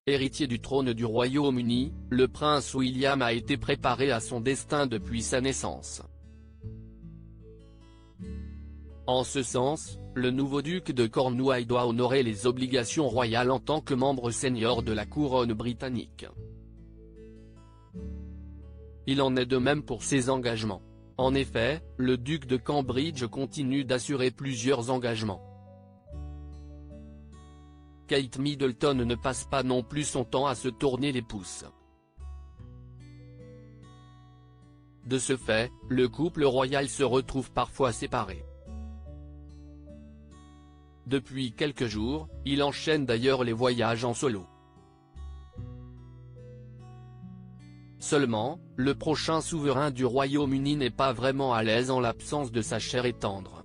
Héritier du trône du Royaume-Uni, le prince William a été préparé à son destin depuis sa naissance. En ce sens, le nouveau duc de Cornouailles doit honorer les obligations royales en tant que membre senior de la couronne britannique. Il en est de même pour ses engagements. En effet, le duc de Cambridge continue d'assurer plusieurs engagements. Kate Middleton ne passe pas non plus son temps à se tourner les pouces. De ce fait, le couple royal se retrouve parfois séparé. Depuis quelques jours, il enchaîne d'ailleurs les voyages en solo. Seulement, le prochain souverain du Royaume-Uni n'est pas vraiment à l'aise en l'absence de sa chère et tendre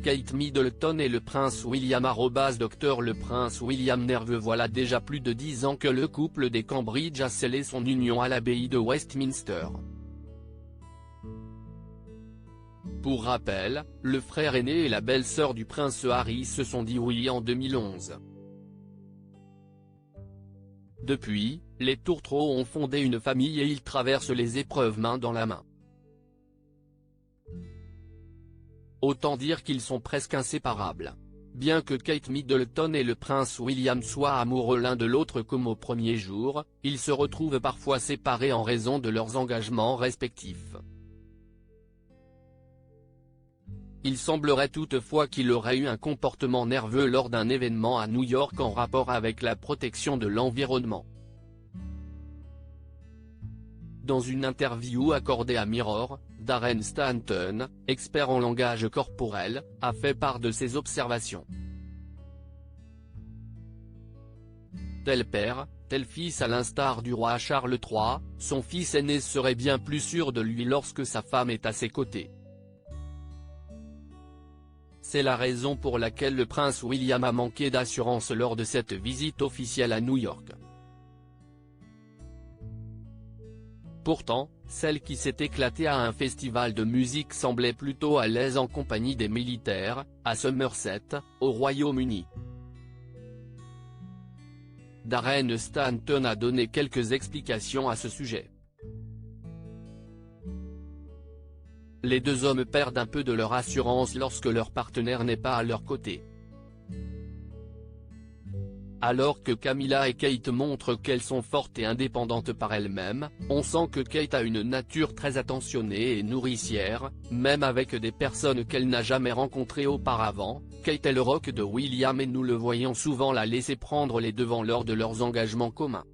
Kate Middleton et le prince William @Dr le prince William nerveux. Voilà déjà plus de 10 ans que le couple des Cambridge a scellé son union à l'abbaye de Westminster. Pour rappel, le frère aîné et la belle-sœur du prince Harry se sont dit oui en 2011. Depuis, les tourtereaux ont fondé une famille et ils traversent les épreuves main dans la main. Autant dire qu'ils sont presque inséparables. Bien que Kate Middleton et le prince William soient amoureux l'un de l'autre comme au premier jour, ils se retrouvent parfois séparés en raison de leurs engagements respectifs. Il semblerait toutefois qu'il aurait eu un comportement nerveux lors d'un événement à New York en rapport avec la protection de l'environnement. Dans une interview accordée à Mirror, Darren Stanton, expert en langage corporel, a fait part de ses observations. Tel père, tel fils. À l'instar du roi Charles III, son fils aîné serait bien plus sûr de lui lorsque sa femme est à ses côtés. C'est la raison pour laquelle le prince William a manqué d'assurance lors de cette visite officielle à New York. Pourtant, celle qui s'est éclatée à un festival de musique semblait plutôt à l'aise en compagnie des militaires, à Somerset, au Royaume-Uni. Darren Stanton a donné quelques explications à ce sujet. Les deux hommes perdent un peu de leur assurance lorsque leur partenaire n'est pas à leur côté. Alors que Camilla et Kate montrent qu'elles sont fortes et indépendantes par elles-mêmes, on sent que Kate a une nature très attentionnée et nourricière, même avec des personnes qu'elle n'a jamais rencontrées auparavant. Kate est le rock de William et nous le voyons souvent la laisser prendre les devants lors de leurs engagements communs.